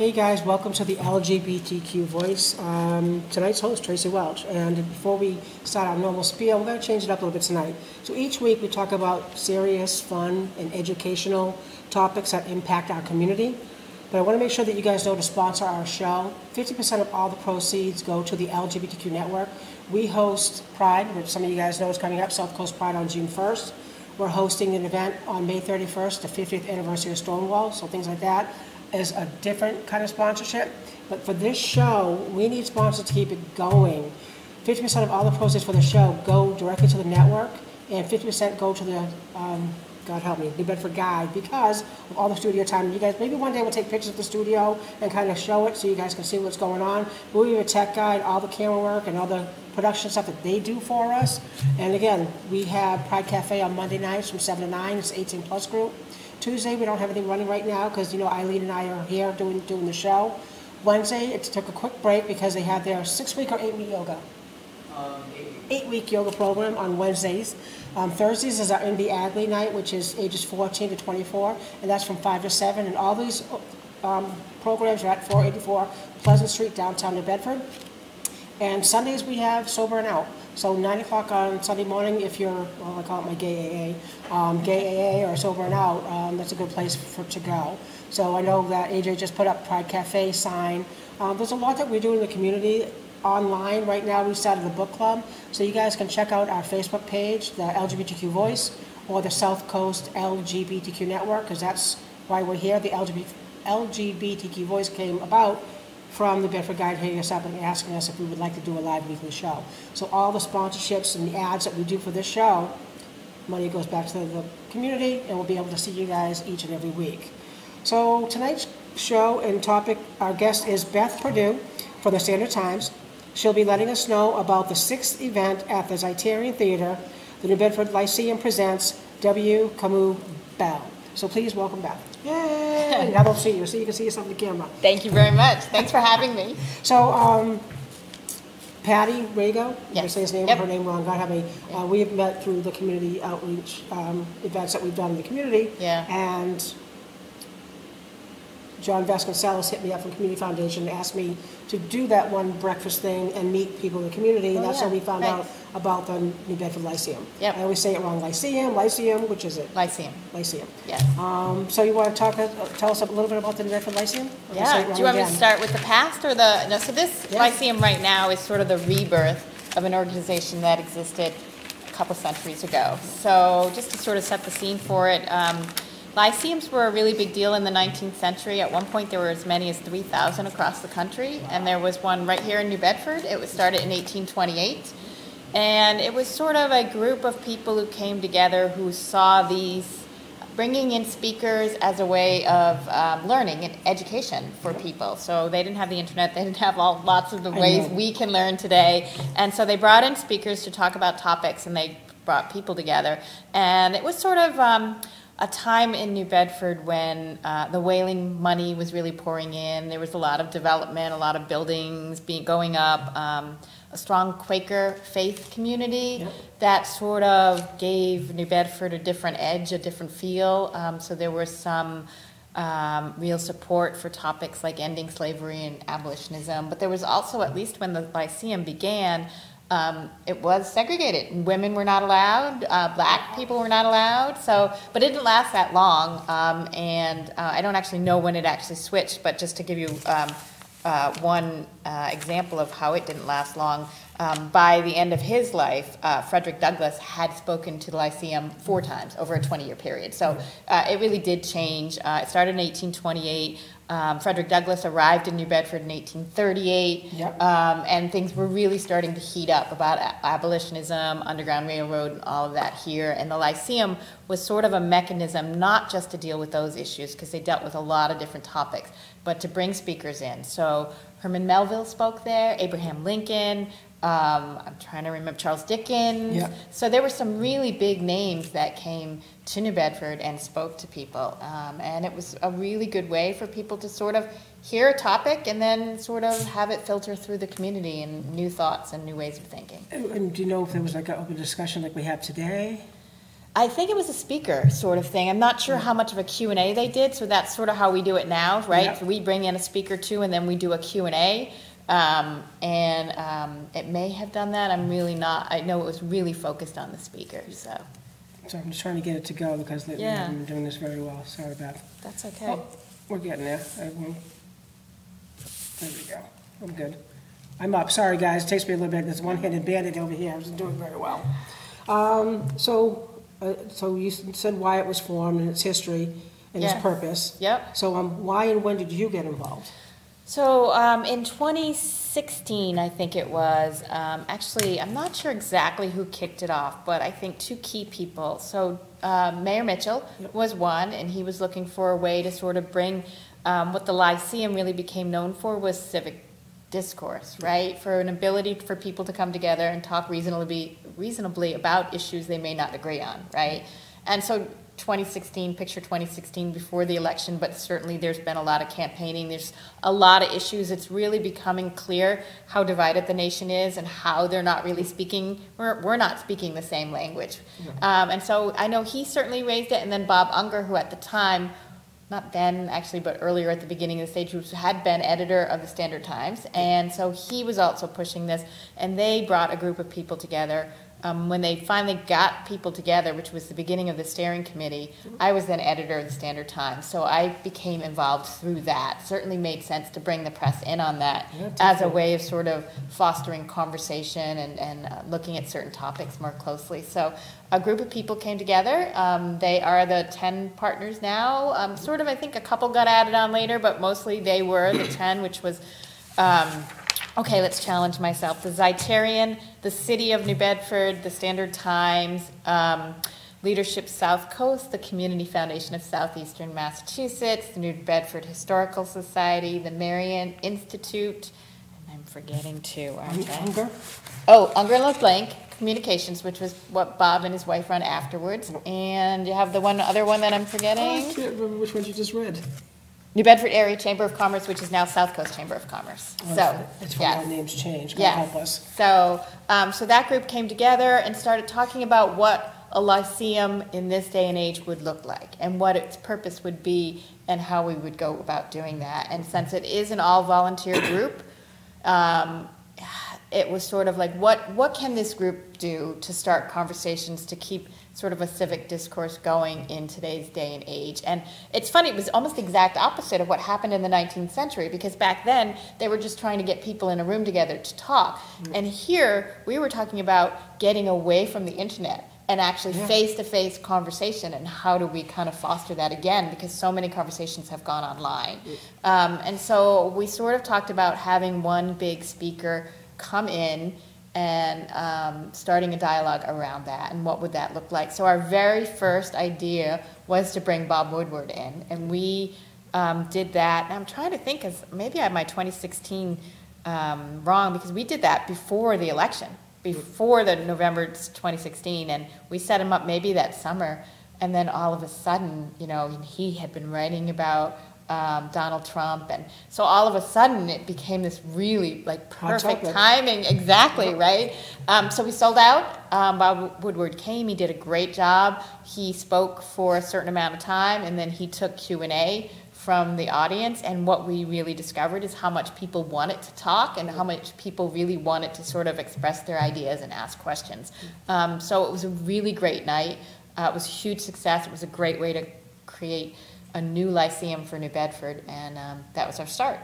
Hey guys, welcome to the LGBTQ Voice. Tonight's host, Traci Welch. And before we start our normal spiel, we're going to change it up a little bit tonight. So each week we talk about serious, fun, and educational topics that impact our community. But I want to make sure that you guys know to sponsor our show. 50% of all the proceeds go to the LGBTQ network. We host Pride, which some of you guys know is coming up, South Coast Pride on June 1st. We're hosting an event on May 31st, the 50th anniversary of Stonewall, so things like that is a different kind of sponsorship. But for this show, we need sponsors to keep it going. 50% of all the proceeds for the show go directly to the network, and 50% go to the, God help me, New Bedford Guide, because of all the studio time. You guys, maybe one day we'll take pictures of the studio and kind of show it so you guys can see what's going on. We'll give a tech guide, all the camera work and all the production stuff that they do for us. And again, we have Pride Cafe on Monday nights from 7 to 9. It's 18 plus group. Tuesday, we don't have anything running right now because, you know, Eileen and I are here doing the show. Wednesday, it took a quick break because they had their 6-week or 8-week yoga. 8-week yoga program on Wednesdays. Thursdays is our NB Agley night, which is ages 14 to 24, and that's from 5 to 7. And all these programs are at 484 Pleasant Street, downtown New Bedford. And Sundays we have Sober and Out. So 9 o'clock on Sunday morning, if you're, well, I call it my gay AA or Sober and Out, that's a good place to go. So I know that AJ just put up Pride Cafe sign. There's a lot that we do in the community online. Right now we started a book club, so you guys can check out our Facebook page, the LGBTQ Voice, or the South Coast LGBTQ Network, because that's why we're here. The LGBTQ Voice came about from the Bedford Guide hitting us up and asking us if we would like to do a live weekly show. So all the sponsorships and the ads that we do for this show, money goes back to the community, and we'll be able to see you guys each and every week. So tonight's show and topic, our guest is Beth Perdue from the Standard Times. She'll be letting us know about the 6th event at the Zeitarian Theater. The New Bedford Lyceum presents W. Camus Bell. So please welcome Beth. Yay! Now they'll see you, so you can see yourself on the camera. Thank you very much. Thanks for having me. So, Patty Rago, yes. I say his name, her name wrong, God help me. We have met through the community outreach events that we've done in the community. Yeah. And John Vasconcelos hit me up from Community Foundation and asked me to do that one breakfast thing and meet people in the community, and that's how we found out about the New Bedford Lyceum. Yep. I always say it wrong, Lyceum, which is it? Lyceum. Lyceum. Yes. So you want to tell us a little bit about the New Bedford Lyceum? Yeah. Do you want me to start with the past or the, no, so this Lyceum right now is sort of the rebirth of an organization that existed a couple centuries ago. So just to sort of set the scene for it, Lyceums were a really big deal in the 19th century. At one point, there were as many as 3,000 across the country, and there was one right here in New Bedford. It was started in 1828, and it was sort of a group of people who came together who saw these, bringing in speakers as a way of learning and education for people. So they didn't have the internet, they didn't have lots of the ways we can learn today, and so they brought in speakers to talk about topics, and they brought people together, and it was sort of a time in New Bedford when the whaling money was really pouring in. There was a lot of development, a lot of buildings going up, a strong Quaker faith community that sort of gave New Bedford a different edge, a different feel. So there was some real support for topics like ending slavery and abolitionism. But there was also, at least when the Lyceum began, it was segregated. Women were not allowed, black people were not allowed, but it didn't last that long, and I don't actually know when it actually switched, but just to give you one example of how it didn't last long, by the end of his life, Frederick Douglass had spoken to the Lyceum 4 times over a 20-year period. So it really did change. It started in 1828. Frederick Douglass arrived in New Bedford in 1838, and things were really starting to heat up about abolitionism, Underground Railroad, and all of that here. And the Lyceum was sort of a mechanism not just to deal with those issues, because they dealt with a lot of different topics, but to bring speakers in. So Herman Melville spoke there, Abraham Lincoln, I'm trying to remember, Charles Dickens. So there were some really big names that came to New Bedford and spoke to people. And it was a really good way for people to sort of hear a topic and then sort of have it filter through the community and new thoughts and new ways of thinking. And do you know if there was like an open discussion like we have today? I think it was a speaker sort of thing. I'm not sure how much of a Q&A they did, so that's sort of how we do it now, right? Yep. So we bring in a speaker too, and then we do a Q&A. It may have done that. I'm really not. I know it was really focused on the speaker, so. So I'm just trying to get it to go because we haven't been doing this very well. Sorry, Beth. That's okay. Oh, we're getting there. There we go. I'm good. I'm up. Sorry, guys. It takes me a little bit. There's one-handed bandit over here. I wasn't doing very well. So you said why it was formed and its history and its purpose. Yep. So why and when did you get involved? So in 2016, I think it was, actually, I'm not sure exactly who kicked it off, but I think two key people. So Mayor Mitchell was one, and he was looking for a way to sort of bring what the Lyceum really became known for was civic discourse, right? For an ability for people to come together and talk reasonably about issues they may not agree on, right? And so 2016, picture 2016 before the election, but certainly there's been a lot of campaigning. There's a lot of issues. It's really becoming clear how divided the nation is and how they're not really speaking, we're not speaking the same language. And so I know he certainly raised it, and then Bob Unger, who at the time, not then actually, but earlier at the beginning of the stage, had been editor of the Standard Times, and so he was also pushing this, and they brought a group of people together. When they finally got people together, which was the beginning of the steering committee, I was then editor of the Standard Times, so I became involved through that. Certainly made sense to bring the press in on that as a way of sort of fostering conversation and looking at certain topics more closely. So a group of people came together. They are the 10 partners now. Sort of, I think a couple got added on later, but mostly they were the 10, which was okay, let's challenge myself. The Zeitarian, the City of New Bedford, the Standard Times, Leadership South Coast, the Community Foundation of Southeastern Massachusetts, the New Bedford Historical Society, the Marian Institute, and I'm forgetting two, aren't I? Unger? Oh, Unger and LeBlanc Communications, which was what Bob and his wife run afterwards. And you have the other one that I'm forgetting. Oh, I can't remember which one you just read. New Bedford Area Chamber of Commerce, which is now South Coast Chamber of Commerce. That's why our names changed. God help us. So, so that group came together and started talking about what a Lyceum in this day and age would look like and what its purpose would be and how we would go about doing that. And since it is an all-volunteer group, it was sort of like, what can this group do to start conversations to keep sort of a civic discourse going in today's day and age? And it's funny, it was almost the exact opposite of what happened in the 19th century, because back then they were just trying to get people in a room together to talk. And here we were talking about getting away from the internet and actually face-to-face conversation, and how do we kind of foster that again, because so many conversations have gone online. And so we sort of talked about having one big speaker come in and starting a dialogue around that, and what would that look like. So our very first idea was to bring Bob Woodward in, and we did that. And I'm trying to think, because maybe I have my 2016 wrong, because we did that before the election, before the November 2016, and we set him up maybe that summer, and then all of a sudden, you know, he had been writing about Donald Trump, and so all of a sudden it became this really like perfect timing, exactly, right? So we sold out. Bob Woodward came, he did a great job. He spoke for a certain amount of time, and then he took Q&A from the audience, and what we really discovered is how much people wanted to talk and how much people really wanted to sort of express their ideas and ask questions. So it was a really great night. It was a huge success. It was a great way to create a new Lyceum for New Bedford, and that was our start.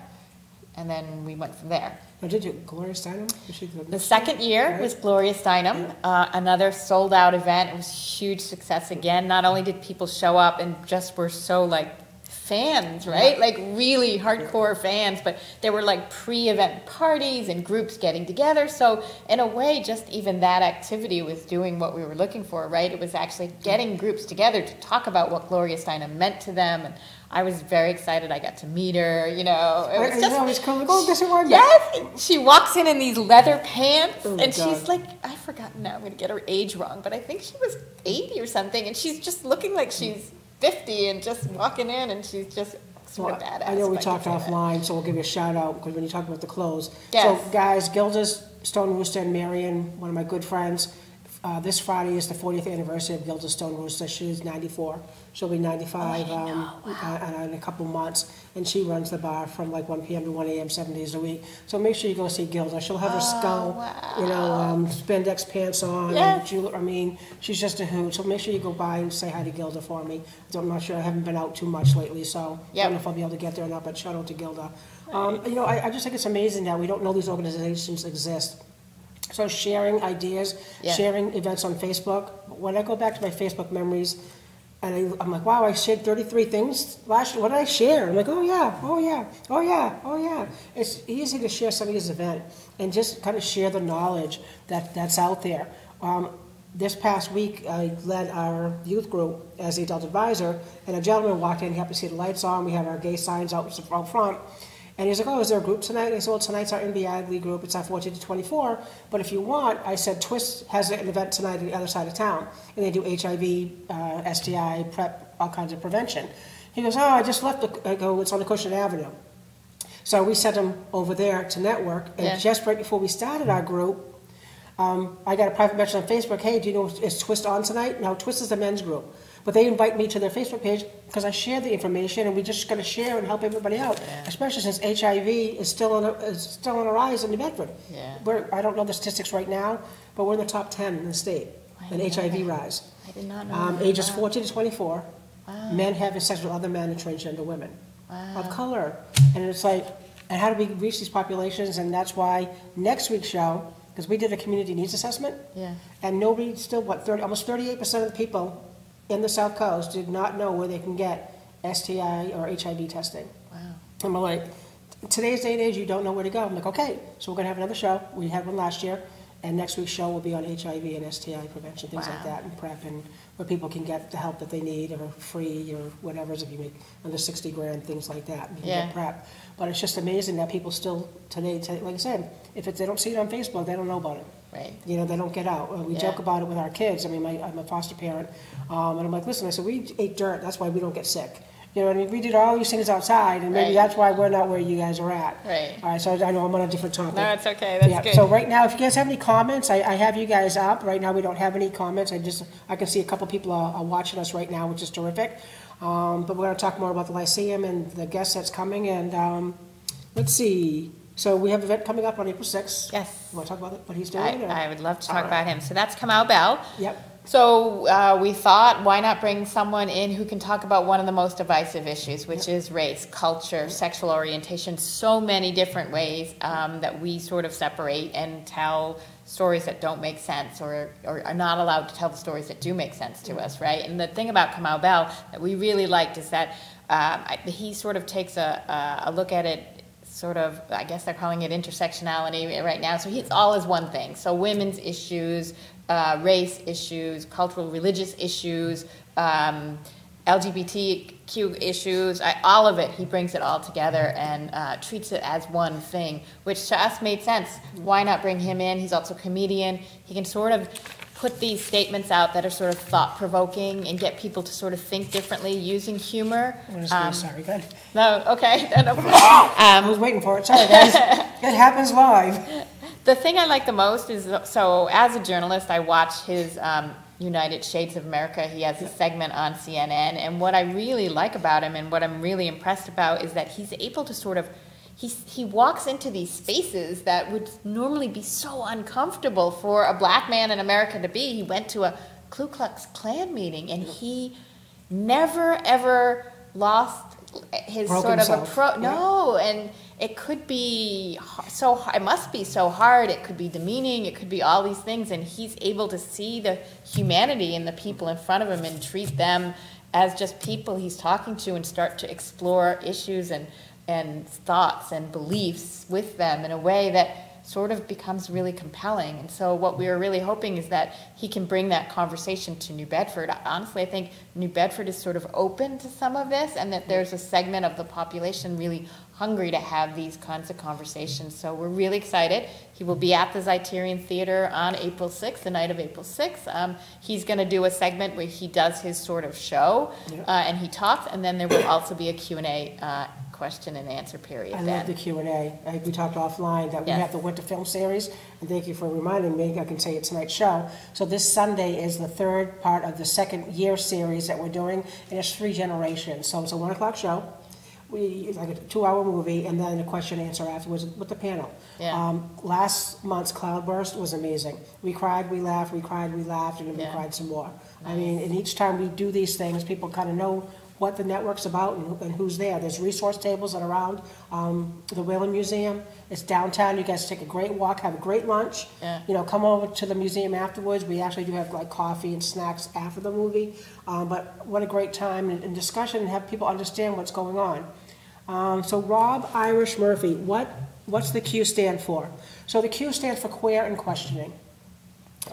And then we went from there. Now, did you, Gloria Steinem? The second year was Gloria Steinem, another sold out event. It was a huge success again. Not only did people show up and just were so like fans, right? Like really hardcore fans, but there were like pre-event parties and groups getting together. So in a way, just even that activity was doing what we were looking for, right? It was actually getting groups together to talk about what Gloria Steinem meant to them. And I was very excited. I got to meet her, you know. It was just, always cool. Oh, guess who I met? Yes, she walks in these leather pants, and God. she's like, I forgot now, I'm going to get her age wrong, but I think she was 80 or something, and she's just looking like she's 50 and just walking in, and she's just sort of badass. I know we talked offline, so we'll give you a shout out, because when you talk about the clothes. Yes. So guys, Gilda's Stone Rooster and Marion, one of my good friends, This Friday is the 40th anniversary of Gilda Stone Rooster. She's 94. She'll be 95 in a couple months. And she runs the bar from like 1 p.m. to 1 a.m. 7 days a week. So make sure you go see Gilda. She'll have her skull, spandex pants on. Yes. And I mean, she's just a hoot. So make sure you go by and say hi to Gilda for me. I'm not sure. I haven't been out too much lately, so I don't know if I'll be able to get there or not, but shout out to Gilda. I just think it's amazing that we don't know these organizations exist. So sharing ideas, sharing events on Facebook. When I go back to my Facebook memories, and I'm like, wow, I shared 33 things last year. What did I share? I'm like, oh yeah. It's easy to share somebody's event and just kind of share the knowledge that's out there. This past week, I led our youth group as the adult advisor, and a gentleman walked in, he happened to see the lights on, we have our gay signs out front. And he's like, oh, is there a group tonight? And I said, well, tonight's our NBI group. It's our 14 to 24. But if you want, I said, Twist has an event tonight on the other side of town. And they do HIV, STI, PrEP, all kinds of prevention. He goes, oh, I just left. I go, it's on the Cushing Avenue. So we sent him over there to network. And just right before we started our group, I got a private message on Facebook, hey, do you know, is Twist on tonight? No, Twist is the men's group. But they invite me to their Facebook page because I share the information, and we just got to share and help everybody out, especially since HIV is still on a rise in New Bedford. I don't know the statistics right now, but we're in the top 10 in the state in HIV rise. I did not know. Ages 14 to 24, men having sex with other men and transgender women of color. And it's like, and how do we reach these populations? And that's why next week's show, because we did a community needs assessment, and nobody still, almost 38% of the people in the South Coast did not know where they can get STI or HIV testing. Wow. And we're like, today's day and age, you don't know where to go. I'm like, okay, so we're going to have another show. We had one last year, and next week's show will be on HIV and STI prevention, things like that, and PrEP, and where people can get the help that they need, or free, or whatever, if you make under 60 grand, things like that, you can get PrEP. But it's just amazing that people still today, like I said, if they don't see it on Facebook, they don't know about it. Right. You know, they don't get out. We joke about it with our kids. I mean, I'm a foster parent, and I'm like, listen, I said, we ate dirt, that's why we don't get sick. You know what I mean? We did all these things outside, and maybe that's why we're not where you guys are at. Right. All right, so I know I'm on a different topic. No, it's okay. That's good. So right now, if you guys have any comments, I have you guys up. Right now, we don't have any comments. I can see a couple people are watching us right now, which is terrific. But we're going to talk more about the Lyceum and the guest that's coming. And let's see. So we have an event coming up on April 6th. Yes. You want to talk about what he's doing? I would love to talk about him. So that's Kamau Bell. Yep. So we thought, why not bring someone in who can talk about one of the most divisive issues, which is race, culture, sexual orientation, so many different ways that we sort of separate and tell stories that don't make sense, or are not allowed to tell the stories that do make sense to us, right? And the thing about Kamau Bell that we really liked is that he sort of takes a look at it, sort of, I guess they're calling it intersectionality right now. So it's all as one thing. So women's issues, race issues, cultural, religious issues, LGBTQ issues, all of it. He brings it all together and treats it as one thing, which to us made sense. Why not bring him in? He's also a comedian. He can sort of put these statements out that are sort of thought-provoking and get people to sort of think differently using humor. Sorry, go ahead. No, okay. I was waiting for it. Sorry, guys. It happens live. The thing I like the most is, so as a journalist, I watch his United Shades of America. He has a segment on CNN, and what I really like about him and what I'm really impressed about is that he's able to sort of, he walks into these spaces that would normally be so uncomfortable for a black man in America to be. He went to a Ku Klux Klan meeting, and he never, ever lost his sort of approach. No, and it could be so, it must be so hard. It could be demeaning. It could be all these things, and he's able to see the humanity in the people in front of him and treat them as just people he's talking to, and start to explore issues and thoughts and beliefs with them in a way that sort of becomes really compelling. And so what we are really hoping is that he can bring that conversation to New Bedford. Honestly, I think New Bedford is sort of open to some of this, and that there's a segment of the population really hungry to have these kinds of conversations. So we're really excited. He will be at the Zeiterion Theater on April 6th, the night of April 6th. He's going to do a segment where he does his sort of show, and he talks, and then there will also be a Q&A question and answer period I then. love the Q&A. We talked offline that we Yes. have the winter film series, and thank you for reminding me. I can say it tonight's show. So this Sunday is the third part of the second year series that we're doing, and it's 3 generations. So it's a 1 o'clock show. It's like a 2-hour movie, and then a question and answer afterwards with the panel. Yeah. Last month's Cloudburst was amazing. We cried, we laughed, we cried, we laughed, and then we Yeah. cried some more. I mean, and each time we do these things, people kind of know what the network's about and who's there. There's resource tables that are around the Whalen Museum. It's downtown. You guys take a great walk, have a great lunch. Yeah. You know, come over to the museum afterwards. We actually do have like coffee and snacks after the movie. But what a great time and discussion and have people understand what's going on. So Rob Irish Murphy, what's the Q stand for? So the Q stands for queer and questioning.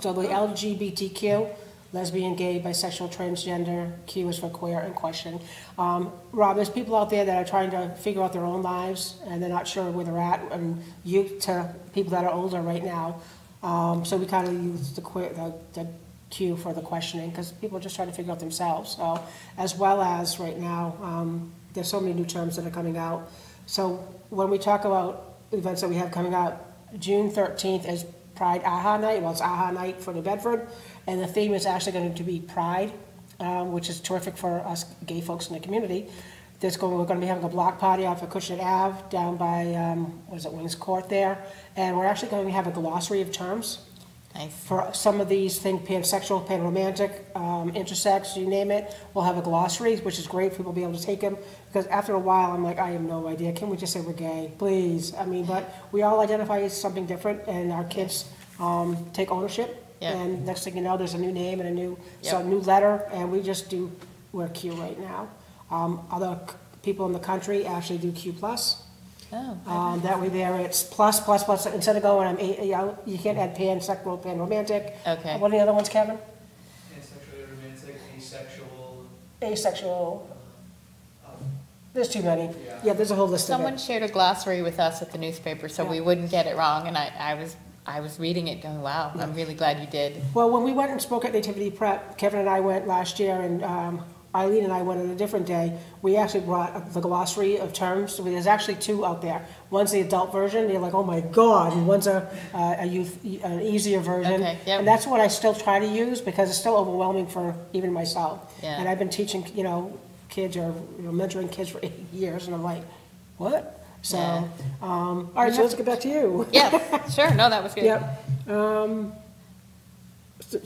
So the LGBTQ, lesbian, gay, bisexual, transgender, Q is for queer and questioning. Rob, there's people out there that are trying to figure out their own lives and they're not sure where they're at, and youth to people that are older right now. So we kind of use the Q for the questioning because people are just trying to figure out themselves. So as well as right now, there's so many new terms that are coming out. So when we talk about events that we have coming out, June 13th is Pride AHA Night. Well, it's AHA Night for New Bedford, and the theme is actually going to be Pride, which is terrific for us gay folks in the community. We're going to be having a block party off of Acushnet Ave down by, Wings Court there, and we're actually going to have a glossary of terms. Nice. For some of these things, pansexual, panromantic, intersex, you name it, we'll have a glossary, which is great for people to be able to take them. Because after a while, I'm like, I have no idea. Can we just say we're gay, please? I mean, but we all identify as something different, and our kids take ownership. Yeah. And next thing you know, there's a new name and a new Yep. new letter, and we're Q right now. Other people in the country actually do Q plus. Oh, That way there it's plus, plus, plus, instead of going, you can't add pansexual, panromantic. Okay. What are the other ones, Kevin? Pansexual, romantic, asexual. Asexual, there's too many. Yeah. Yeah, there's a whole list of someone it. shared a glossary with us at the newspaper, so Yeah. we wouldn't get it wrong, and I was reading it going, wow, I'm really glad you did. Well, when we went and spoke at Nativity Prep, Kevin and I went last year, and Eileen and I went on a different day. We actually brought the glossary of terms. So there's actually 2 out there. One's the adult version. You're like, oh my God. And one's an easier version. Okay, yep. And that's what I still try to use because it's still overwhelming for even myself. Yeah. And I've been teaching, kids or mentoring kids for 8 years. And I'm like, what? So, Yeah. All right, so let's get back to you. Yeah, sure, no, that was good. Yep.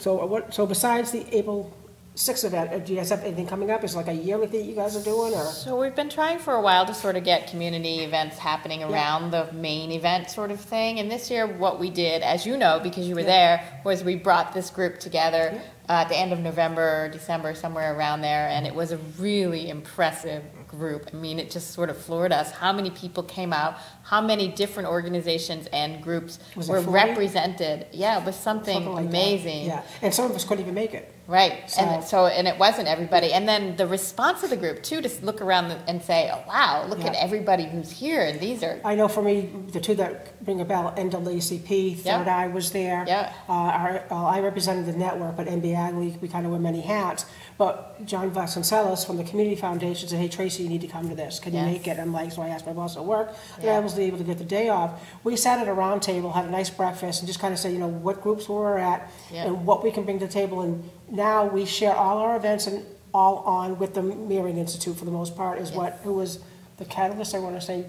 So besides the April 6th event, do you guys have anything coming up? Is it like a yearly thing you guys are doing, or? So we've been trying for a while to sort of get community events happening around the main event sort of thing. And this year what we did, as you know, because you were there, was we brought this group together at the end of November, December, somewhere around there. And it was a really impressive group. I mean, it just sort of floored us how many people came out, how many different organizations and groups Was it were 40? represented. Yeah, it was something Like that. amazing. Yeah, and some of us couldn't even make it. Right, So- and it wasn't everybody, and then the response of the group too, to look around and say, oh wow, look at Yeah. everybody who's here, and these are, I know for me, the 2 that ring a bell, NAACP, Yeah. Third Eye was there. Yeah. I represented the network, but NBAG, we kind of wear many hats. But John Vasconcelos from the Community Foundation said, hey, Traci, you need to come to this. Can you Yes. make it? I'm like, so I asked my boss at work, and Yeah. I was able to get the day off. We sat at a round table, had a nice breakfast, and just kind of said, what groups we're at Yeah. and what we can bring to the table. And now we share all our events and all on with the Mirroring Institute for the most part is who was the catalyst, I want to say,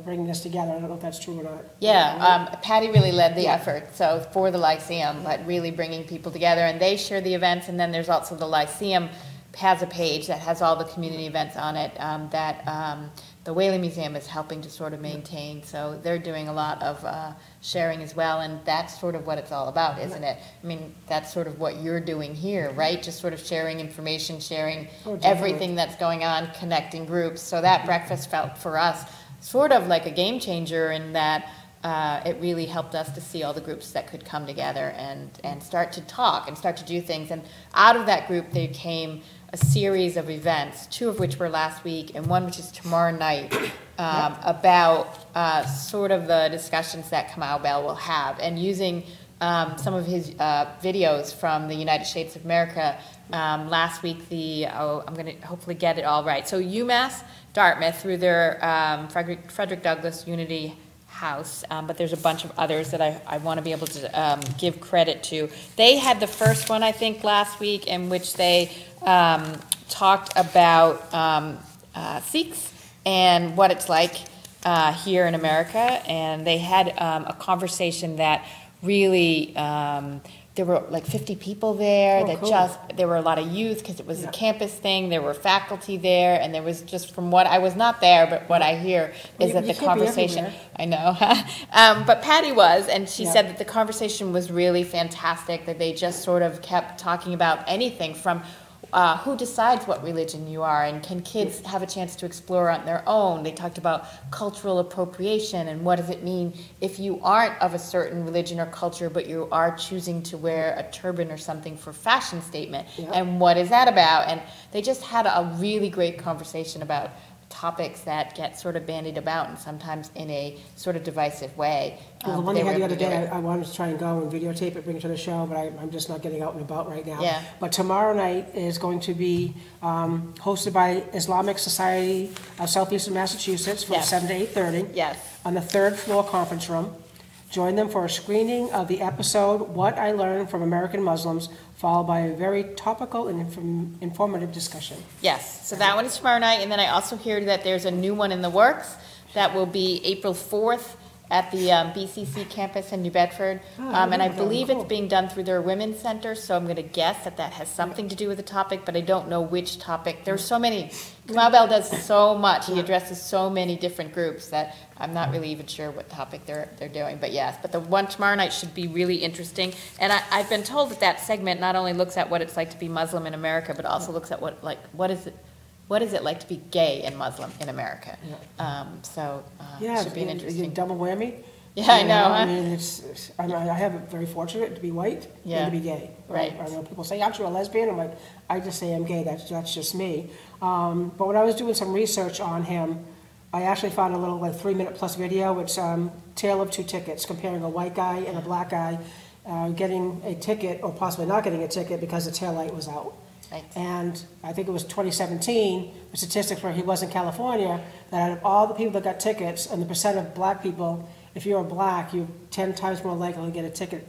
bringing this together. I don't know if that's true or not. yeah, Patty really led the Yeah. effort, so for the Lyceum, but really bringing people together, and they share the events, and then there's also the Lyceum has a page that has all the community events on it that the Whaley Museum is helping to sort of maintain, so they're doing a lot of sharing as well, and that's sort of what it's all about, isn't it? I mean, that's sort of what you're doing here, right? Just sort of sharing information, sharing Oh, definitely. everything that's going on, connecting groups. So that breakfast felt for us sort of like a game changer in that it really helped us to see all the groups that could come together and start to talk and start to do things. And out of that group, there came a series of events, 2 of which were last week and 1 which is tomorrow night, about sort of the discussions that Kamau Bell will have, and using some of his videos from the United States of America. Last week, I'm going to hopefully get it all right. So UMass Dartmouth through their Frederick Douglass Unity House, but there's a bunch of others that I want to be able to give credit to. They had the first one, I think, last week, in which they talked about Sikhs and what it's like here in America, and they had a conversation that really, there were like 50 people there. There were a lot of youth because it was a campus thing. There were faculty there, and there was just, from what I was not there, but what I hear is that the conversation, I know, but Patty was, and she said that the conversation was really fantastic, that they just sort of kept talking about anything from who decides what religion you are, and can kids have a chance to explore on their own. They talked about cultural appropriation and what does it mean if you aren't of a certain religion or culture but you are choosing to wear a turban or something for fashion statement, and what is that about? And they just had a really great conversation about topics that get sort of bandied about and sometimes in a sort of divisive way. Well, the one they had the other day, I wanted to try and go and videotape it, bring it to the show, but I'm just not getting out and about right now. Yeah. But tomorrow night is going to be hosted by Islamic Society of Southeastern Massachusetts from 7 to 8:30. Yes. On the third floor conference room. Join them for a screening of the episode, What I Learned from American Muslims, followed by a very topical and informative discussion. Yes, so that one is tomorrow night, and then I also hear that there's a new one in the works that will be April 4th at the BCC campus in New Bedford, and I believe it's being done through their Women's Center, so I'm going to guess that that has something to do with the topic, but I don't know which topic. There's so many. Kamau Bell does so much. He addresses so many different groups that I'm not really even sure what topic they're doing, but yes. But the one tomorrow night should be really interesting, and I've been told that that segment not only looks at what it's like to be Muslim in America, but also looks at what is it like to be gay and Muslim in America? It should be an interesting double whammy. Yeah, I know. I mean, I have it very fortunate to be white and to be gay. Right. I know people say, aren't you a lesbian? I'm like, I just say I'm gay. That's just me. But when I was doing some research on him, I actually found a little 3-minute plus video. It's Tale of Two Tickets, comparing a white guy and a black guy getting a ticket or possibly not getting a ticket because the taillight was out. Right. And I think it was 2017, the statistics where he was in California, that out of all the people that got tickets and the percent of black people, if you were black, you're 10 times more likely to get a ticket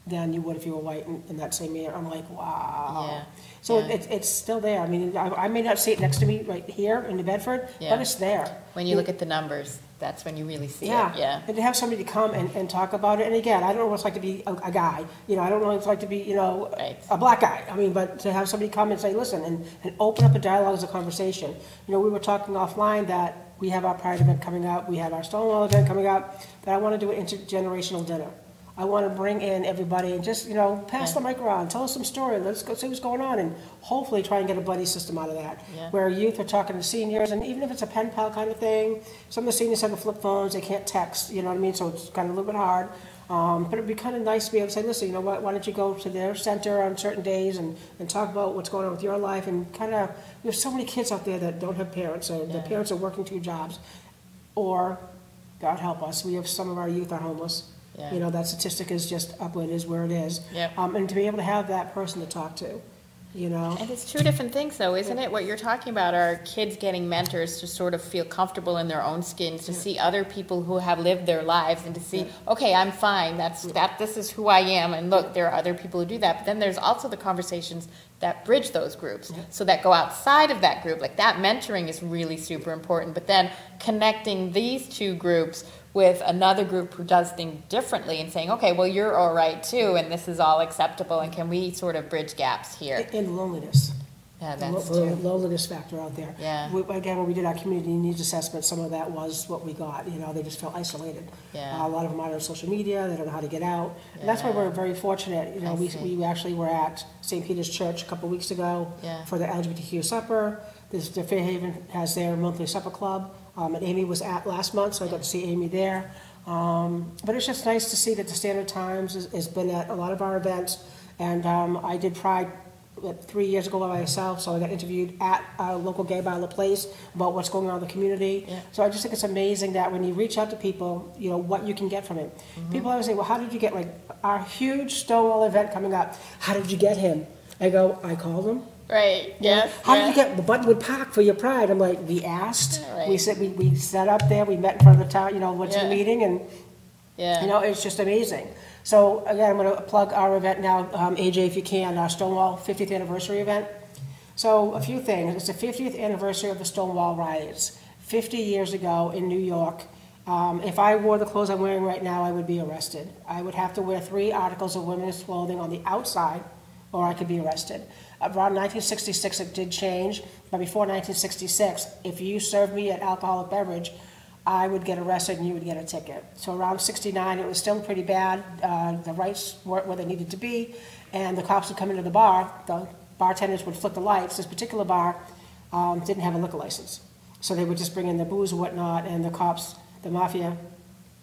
than you would if you were white in that same year. I'm like, wow. Yeah. So it's still there. I mean, I may not see it next to me right here in New Bedford, but it's there. When you look at the numbers, that's when you really see it. Yeah. And to have somebody come and talk about it, and again, I don't know what it's like to be a guy. I don't know what it's like to be, a black guy. I mean, but to have somebody come and say, listen, and open up a dialogue as a conversation. We were talking offline that we have our Pride event coming up, we have our Stonewall event coming up, that I want to do an intergenerational dinner. I want to bring in everybody and just, pass the mic around, tell us some story, let's go see what's going on, and hopefully try and get a buddy system out of that, where youth are talking to seniors, and even if it's a pen pal kind of thing, some of the seniors have the flip phones, they can't text, you know what I mean, so it's kind of a little bit hard. But it'd be kind of nice to be able to say, listen, why don't you go to their center on certain days and talk about what's going on with your life, and kind of, we have so many kids out there that don't have parents, or their parents are working 2 jobs, or, God help us, we have some of our youth are homeless. Yeah. That statistic is just up where it is where it is. Yep. And to be able to have that person to talk to, And it's 2 different things, though, isn't it? What you're talking about are kids getting mentors to sort of feel comfortable in their own skins, to see other people who have lived their lives, and to see, okay, I'm fine. This is who I am, and look, there are other people who do that. But then there's also the conversations that bridge those groups, so that go outside of that group. Like that mentoring is really super important. But then connecting these 2 groups with another group who does things differently and saying, okay, well, you're all right too, and this is all acceptable, and can we sort of bridge gaps here? And loneliness. Yeah, that's the true. loneliness factor out there. Yeah. Again, when we did our community needs assessment, some of that was what we got. They just felt isolated. Yeah. A lot of them are on social media. They don't know how to get out. And that's why we're very fortunate. We actually were at St. Peter's Church a couple of weeks ago for the LGBTQ supper. The Fairhaven has their monthly supper club. And Amy was at last month, so I got to see Amy there. But it's just nice to see that the Standard Times has been at a lot of our events. And I did Pride 3 years ago by myself, so I got interviewed at a local gay bar, La Place, about what's going on in the community. Yeah. So I just think it's amazing that when you reach out to people, you know, what you can get from it. People always say, well, how did you get, like, our huge Stonewall event coming up, how did you get him? I go, I called him. Right, yes. How did you get the Buttonwood Park for your pride? I'm like, we asked, Right. we said, we set up there, we met in front of the town, you know, went to the Yeah. meeting, and, Yeah. you know, it's just amazing. So, again, I'm gonna plug our event now, AJ, if you can, our Stonewall 50th anniversary event. So, a few things, it's the 50th anniversary of the Stonewall riots, 50 years ago in New York. If I wore the clothes I'm wearing right now, I would be arrested. I would have to wear 3 articles of women's clothing on the outside, or I could be arrested. Around 1966, it did change, but before 1966, if you served me an alcoholic beverage, I would get arrested and you would get a ticket. So around 69, it was still pretty bad. The rights weren't where they needed to be, and the cops would come into the bar. The bartenders would flick the lights. This particular bar didn't have a liquor license, so they would just bring in the booze and whatnot, and the cops, the mafia,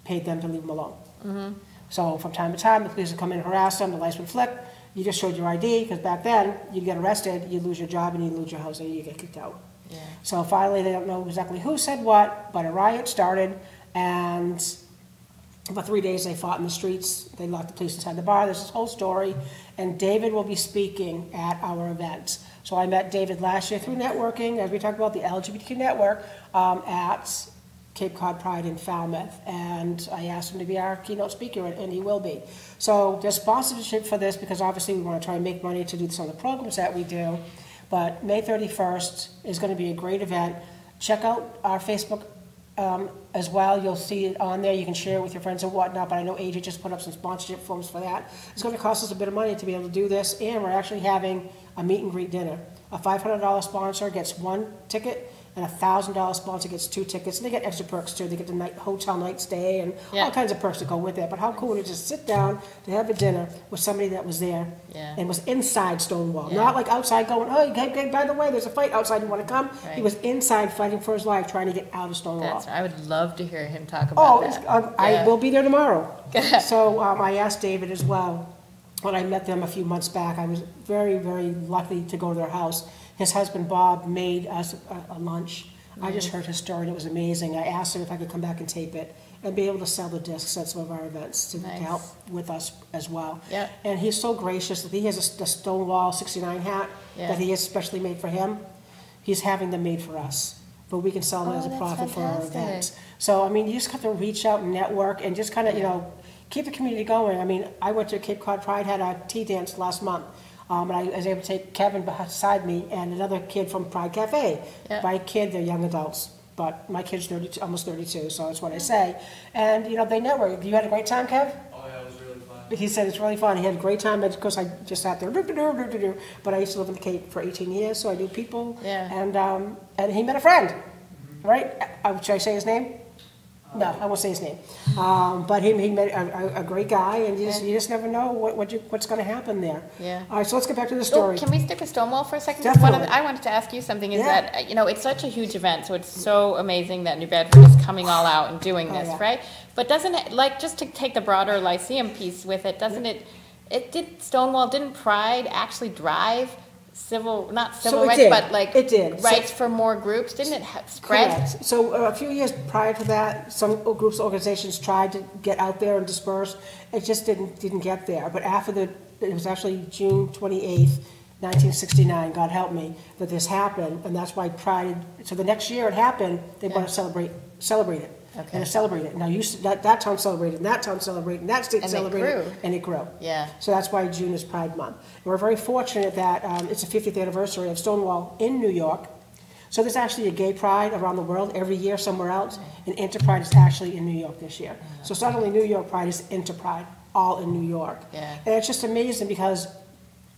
paid them to leave them alone. So from time to time, the police would come in and harass them, the lights would flick, you just showed your ID, because back then, you'd get arrested, you'd lose your job, and you'd lose your house, and you'd get kicked out. Yeah. So finally, they don't know exactly who said what, but a riot started, and for 3 days they fought in the streets, they locked the police inside the bar, there's this whole story, and David will be speaking at our event. So I met David last year through networking, as we talked about the LGBTQ network, at Cape Cod Pride in Falmouth, and I asked him to be our keynote speaker, and he will be. So there's sponsorship for this, because obviously we want to try and make money to do some of the programs that we do, but May 31st is going to be a great event. Check out our Facebook as well, you'll see it on there, you can share it with your friends and whatnot, but I know AJ just put up some sponsorship forms for that. It's going to cost us a bit of money to be able to do this, and we're actually having a meet and greet dinner. A $500 sponsor gets 1 ticket, and a $1,000 sponsor gets 2 tickets, and they get extra perks too. They get the hotel night stay and Yeah. all kinds of perks that go with it. But how cool would it just sit down to have a dinner with somebody that was there Yeah. and was inside Stonewall, Yeah. not like outside going, oh, hey, by the way, there's a fight outside, you want to come? He Right. was inside fighting for his life, trying to get out of Stonewall. I would love to hear him talk about Oh, that. I Yeah. will be there tomorrow. So I asked David as well. When I met them a few months back, I was very, very lucky to go to their house. His husband, Bob, made us a lunch. I just heard his story, and it was amazing. I asked him if I could come back and tape it and be able to sell the discs at some of our events to Nice. help with us as well. Yeah. And he's so gracious that he has the Stonewall 69 hat Yeah. that he has specially made for him. He's having them made for us, but we can sell them Oh, as a that's profit for our fantastic. events. So, I mean, you just have to reach out and network and just kind of, you know, keep the community going. I mean, I went to Cape Cod Pride, had a tea dance last month. And I was able to take Kevin beside me and another kid from Pride Cafe. Yeah. By kid, they're young adults, but my kid's 32, almost 32, so that's what I say. And, you know, they network. You had a great time, Kev? Oh, yeah, it was really fun. He said it's really fun. He had a great time. Of course, I just sat there. But I used to live in the Cape for 18 years, so I knew people. Yeah. And he met a friend, right? Should I say his name? No, I won't say his name. But he met a great guy, and you just never know what's going to happen there. Yeah. All right, so let's get back to the Oh, story. can we stick with Stonewall for a second? Definitely. I wanted to ask you something, is Yeah. that, you know, it's such a huge event, so it's so amazing that New Bedford is coming all out and doing Oh, this, yeah. right? But doesn't it, like, just to take the broader Lyceum piece with it, doesn't didn't Pride actually drive not So civil it rights, did. but like It did. So- rights for more groups? Didn't it spread? Correct. So a few years prior to that, some groups, organizations tried to get out there and disperse. It just didn't get there. But it was actually June 28th, 1969, God help me, that this happened, and that's why Pride, so the next year it happened, they want to celebrate it. Okay. And to celebrate it. Now, that town celebrated, and that town celebrated, and that state And it celebrated. grew. And it grew. Yeah. So that's why June is Pride Month. And we're very fortunate that it's the 50th anniversary of Stonewall in New York. So there's actually a gay pride around the world every year somewhere else, and Interpride is actually in New York this year. So it's not only New York Pride, it's Interpride, all in New York. Yeah. And it's just amazing because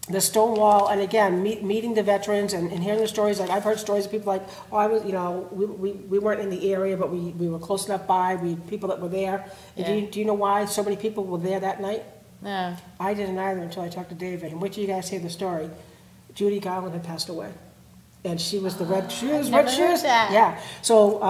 the Stonewall, and again, meeting the veterans and hearing the stories, like I've heard stories of people like, oh, I was, you know, we weren't in the area, but we were close enough by, we had people that were there. And Yeah. do you know why so many people were there that night? No. I didn't either until I talked to David. And wait till you guys hear the story. Judy Garland had passed away. And she was the red shoes, never red heard shoes. that. Yeah. So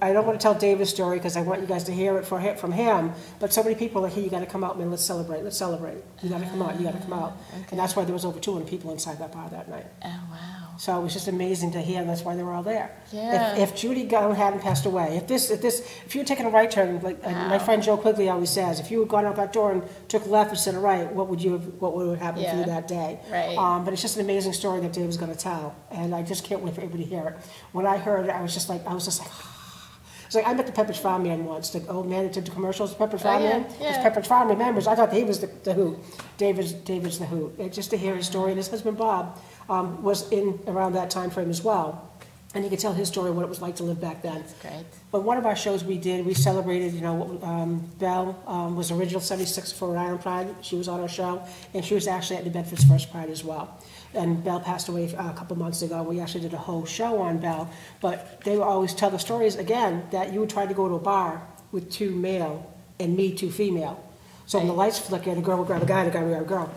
I don't want to tell David's story because I want you guys to hear it from him. But so many people are here. You got to come out, man. Let's celebrate. Let's celebrate. You got to come out. You got to come out. Okay. And that's why there was over 200 people inside that bar that night. Oh, wow. So it was just amazing to hear. That's why they were all there. Yeah. If Judy Gunn hadn't passed away, if you had taken a right turn, like my friend Joe Quigley always says, if you had gone out that door and took left instead of right, what would have happened for you that day? Right. But it's just an amazing story that Dave was going to tell, and I just can't wait for everybody to hear it. When I heard it, I was just like, it's like I met the Pepperidge Farm man once, the old man that did the commercials, Pepperidge Farm man. Yeah. Pepperidge Farm remembers. I thought he was the Who. David's the Who. And just to hear his story, and his husband Bob was in around that time frame as well. And he could tell his story, what it was like to live back then. That's great. But one of our shows we did, we celebrated, Belle was original 76 for Rhode Island Pride. She was on our show, and she was actually at New Bedford's first Pride as well. And Belle passed away a couple months ago. We actually did a whole show on Belle. But they would always tell the stories, again, that you would try to go to a bar with 2 male and me 2 female. So when the lights flicker, the girl would grab a guy, the guy would grab a girl.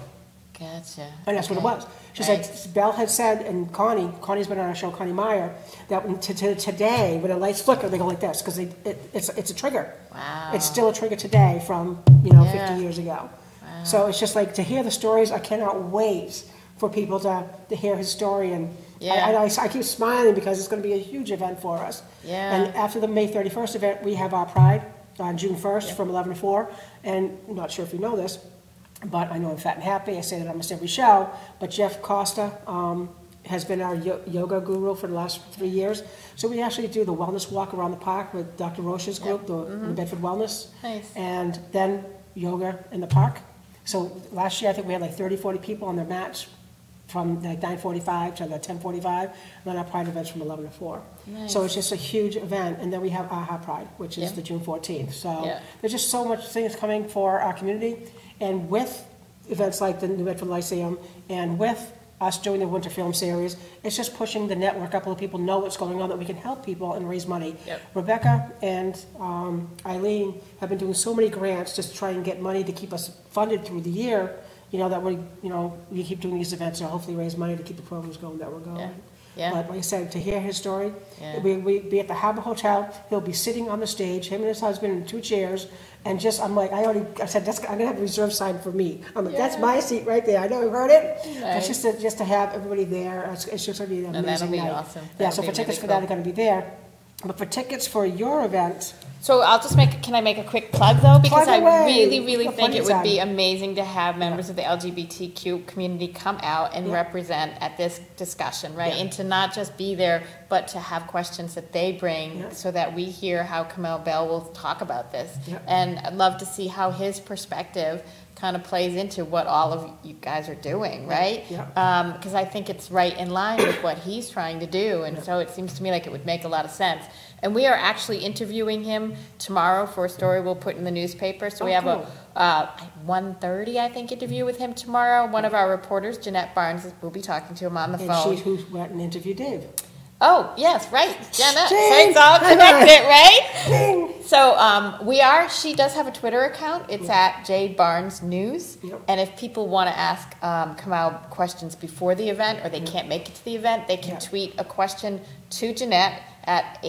Gotcha. And that's what it was. She said, Belle had said, and Connie's been on our show, Connie Meyer, that today, when the lights flicker, they go like this, because it's a trigger. Wow. It's still a trigger today from, 50 years ago. Wow. So it's just like, to hear the stories, I cannot wait for people to hear his story. And I keep smiling because it's going to be a huge event for us. Yeah. And after the May 31st event, we have our Pride on June 1st from 11 to 4. And I'm not sure if you know this, but I know I'm fat and happy. I say that almost every show. But Jeff Costa has been our yoga guru for the last 3 years. So we actually do the wellness walk around the park with Dr. Roche's group, the Bedford Wellness. Nice. And then yoga in the park. So last year I think we had like 30, 40 people on their mats from like 9:45 to the 10:45. And then our Pride events from 11 to 4. Nice. So it's just a huge event. And then we have AHA Pride, which is the June 14th. So there's just so much things coming for our community. And with events like the New Bedford Lyceum and with us doing the winter film series, it's just pushing the network up, let people know what's going on, that we can help people and raise money. Yep. Rebecca and Eileen have been doing so many grants just to try and get money to keep us funded through the year, that we keep doing these events to hopefully raise money to keep the programs going that we're going. Yeah. Yeah. But like I said, to hear his story, we'd be at the Harbor Hotel, he'll be sitting on the stage, him and his husband in 2 chairs, and I'm like, I said, I'm gonna have a reserve sign for me. I'm like, that's my seat right there, I know you heard it. Nice. But just to have everybody there, it's just gonna be an amazing night. And that'll be awesome. Yeah, so for tickets for that are gonna be there. But for tickets for your event, So I'll just can I make a quick plug though? Because Plug I away. really Have think plenty it of would time. be amazing to have members of the LGBTQ community come out and represent at this discussion, right? Yeah. And to not just be there, but to have questions that they bring so that we hear how Kamau Bell will talk about this. Yeah. And I'd love to see how his perspective kind of plays into what all of you guys are doing, right? Yeah. Because I think it's right in line with what he's trying to do, and so it seems to me like it would make a lot of sense. And we are actually interviewing him tomorrow for a story we'll put in the newspaper. So we have cool. a 1:30, I think, interview with him tomorrow. One of our reporters, Jeanette Barnes, will be talking to him on the phone. and she who went and interviewed Dave. Oh, yes, right, Jeanette. So Ding! it's all connected, right? Ding! So she does have a Twitter account. It's at J Barnes News. Yep. And if people want to ask Kamau questions before the event or they can't make it to the event, they can tweet a question to Jeanette at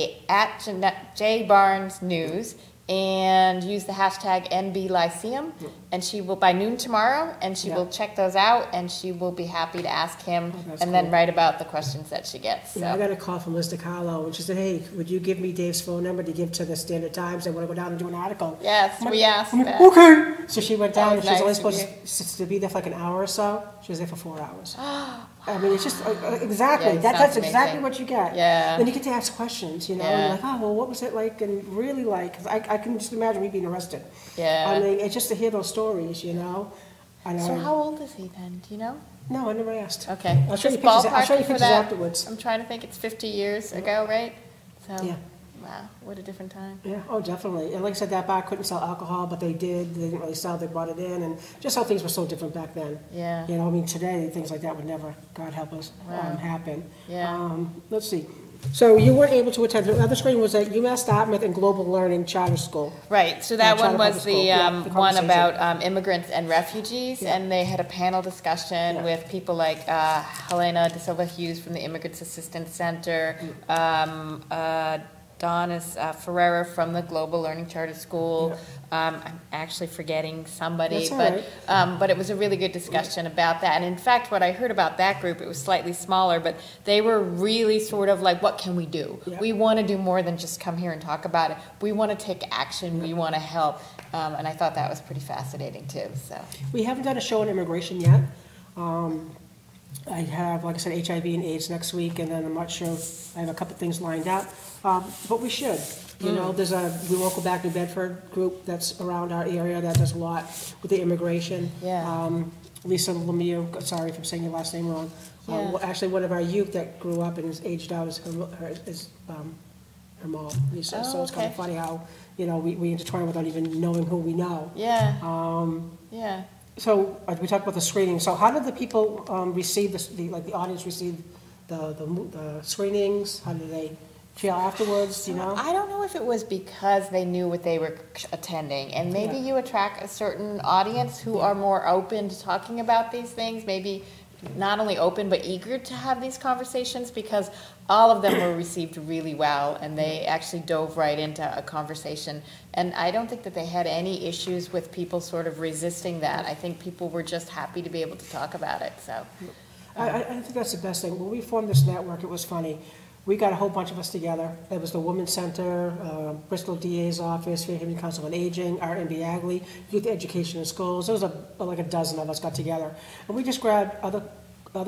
Jeanette, J Barnes News, and use the hashtag NB Lyceum, and she will, by noon tomorrow, and she will check those out, and she will be happy to ask him, and then write about the questions that she gets. So. Yeah, I got a call from Liz DiCarlo, and she said, hey, would you give me Dave's phone number to give to the Standard Times? I want to go down and do an article. Yes, we asked that. Okay. So she went down, and she was nice only of supposed to be there for like an hour or so. She was there for 4 hours. I mean, it's just, exactly, Yeah, that's sounds exactly amazing. what you get. Yeah. Then you get to ask questions, and you're like, oh, well, what was it like, and really like, 'cause I can just imagine me being arrested. Yeah. I mean, it's just to hear those stories, I know. So how old is he then? Do you know? No, I never asked. Okay. I'll show you Just pictures, ballpark I'll show you for pictures that. afterwards. I'm trying to think. It's 50 years ago, right? So. Yeah. Wow, what a different time. Yeah, oh, definitely. And like I said, that bar couldn't sell alcohol, but they did. They didn't really sell, they brought it in, and just how things were so different back then. Yeah. I mean, today, things like that would never, God help us, happen. Yeah. Let's see. So you weren't able to attend. The other screening was at UMass Dartmouth and Global Learning Charter School. Right, so that Charter one was Public School. Yeah, the one conversation. about immigrants and refugees, Yeah. and they had a panel discussion Yeah. with people like Helena De Silva Hughes from the Immigrants Assistance Center, Donis Ferreira from the Global Learning Charter School. I'm actually forgetting somebody, That's all but it was a really good discussion about that. And in fact, what I heard about that group, it was slightly smaller, but they were really sort of like, what can we do? Yeah. We want to do more than just come here and talk about it. We want to take action. We want to help. And I thought that was pretty fascinating too. So We haven't done a show on immigration yet. I have, like I said, HIV and AIDS next week, and then I'm not sure, I have a couple things lined up, but we should. You know, there's We Won't Go Back to Bedford group that's around our area that does a lot with the immigration. Yeah. Lisa Lemieux, sorry if I'm saying your last name wrong. Yeah. Actually, one of our youth that grew up and is aged out is her mom, Lisa. Oh, So it's kind of okay. funny how, you know, we intertwine without even knowing who we know. yeah, yeah. So, we talked about the screening, so how did the people receive the audience receive the screenings? How did they feel afterwards, you know? I don't know if it was because they knew what they were attending, and maybe Yeah. you attract a certain audience who are more open to talking about these things, maybe not only open but eager to have these conversations, because all of them were received really well, and they actually dove right into a conversation. And I don't think that they had any issues with people sort of resisting that. I think people were just happy to be able to talk about it, so. I think that's the best thing. When we formed this network, it was funny. We got a whole bunch of us together. It was the Women's Center, Bristol DA's office, Fairhaven Council on Aging, RMB Agley, Youth Education in Schools. There was like a dozen of us got together. And we just grabbed other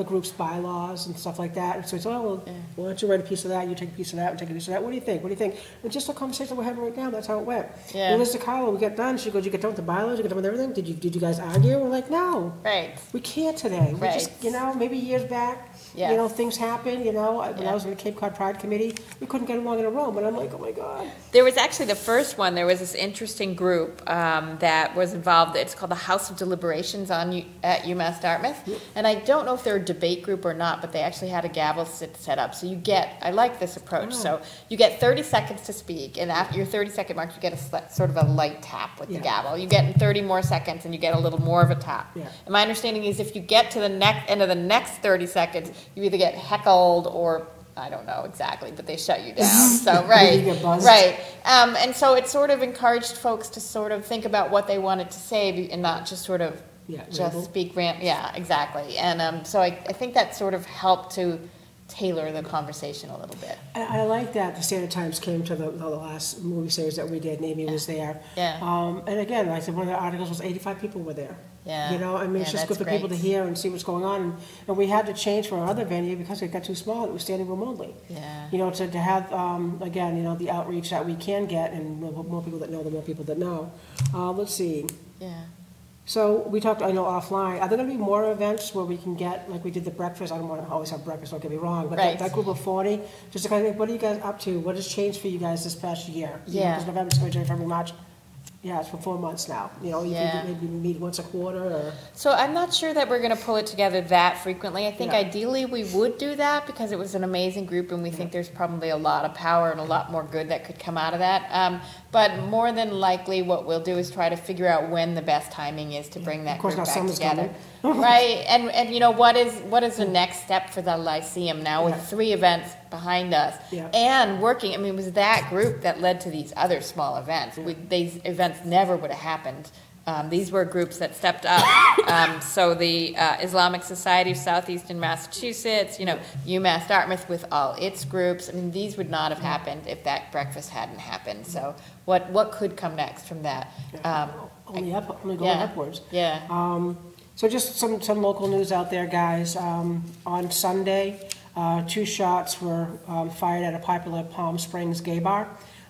groups' bylaws and stuff like that. And so we said, oh, well, why don't you write a piece of that, you take a piece of that, we take a piece of that. What do you think? What do you think? And just the conversation we're having right now, that's how it went. Yeah. And Liz DiCarlo, we got done. She goes, you get done with the bylaws, you get done with everything? Did you guys argue? We're like, no. Right. We can't today. We Right. just, you know, maybe years back, Yes. you know, things happen, you know. When Yeah. I was in the Cape Cod Pride Committee, we couldn't get along in a room, and I'm like, oh my God. There was actually the first one, there was this interesting group that was involved, it's called the House of Deliberations at UMass Dartmouth. And I don't know if they're a debate group or not, but they actually had a gavel set up. So you get, I like this approach, so you get 30 seconds to speak, and after your 30-second mark, you get sort of a light tap with the Yeah. gavel. You get 30 more seconds, and you get a little more of a tap. Yeah. And my understanding is if you get to the end of the next 30 seconds, you either get heckled or I don't know exactly, but they shut you down. So, right, You get buzzed. right. And so it sort of encouraged folks to sort of think about what they wanted to say and not just sort of Yeah, just ramble. speak yeah, exactly. And so I think that sort of helped to tailor the conversation a little bit. I like that the Standard Times came to the last movie series that we did, and Amy was there. Yeah. And again, like I said, one of the articles was 85 people were there. Yeah. You know, I mean, it's Yeah, just good that's for people to great. hear and see what's going on. And we had to change for our other venue because it got too small. It was standing room only. Yeah. You know, to have, again, you know, the outreach that we can get, and the more people that know, the more people that know. Let's see. Yeah. So we talked, I know, offline. Are there going to be more events where we can get, like we did the breakfast? I don't want to always have breakfast, don't get me wrong. But Right. that group of 40, just to kind of, what are you guys up to? What has changed for you guys this past year? Yeah. Because November, December, January, February, March. Yeah, it's for 4 months now. You know, you Yeah. can maybe meet once a quarter or. So I'm not sure that we're going to pull it together that frequently. I think Yeah. ideally we would do that because it was an amazing group and we think there's probably a lot of power and a lot more good that could come out of that. But more than likely what we'll do is try to figure out when the best timing is to bring that Of course, group now back summer's together. coming. Right, and you know, what is the next step for the Lyceum now with Yeah. 3 events behind us Yeah. and working? I mean, it was that group that led to these other small events. These events never would have happened. These were groups that stepped up. So the Islamic Society of Southeastern Massachusetts, you know, UMass Dartmouth with all its groups. I mean, these would not have happened if that breakfast hadn't happened. So what could come next from that? Only going yeah. upwards. Yeah. So just some local news out there, guys. On Sunday, 2 shots were fired at a popular Palm Springs gay bar.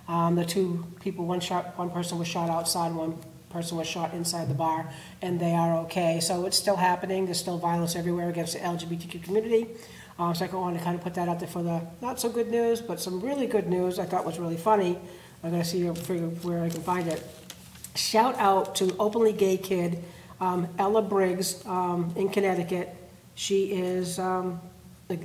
The 2 people, one person was shot outside, one person was shot inside the bar, and they are okay. So it's still happening. There's still violence everywhere against the LGBTQ community. So I wanted to kind of put that out there for the not so good news, but some really good news I thought was really funny. I'm going to see where I can find it. Shout out to openly gay kid, Ella Briggs in Connecticut. She is the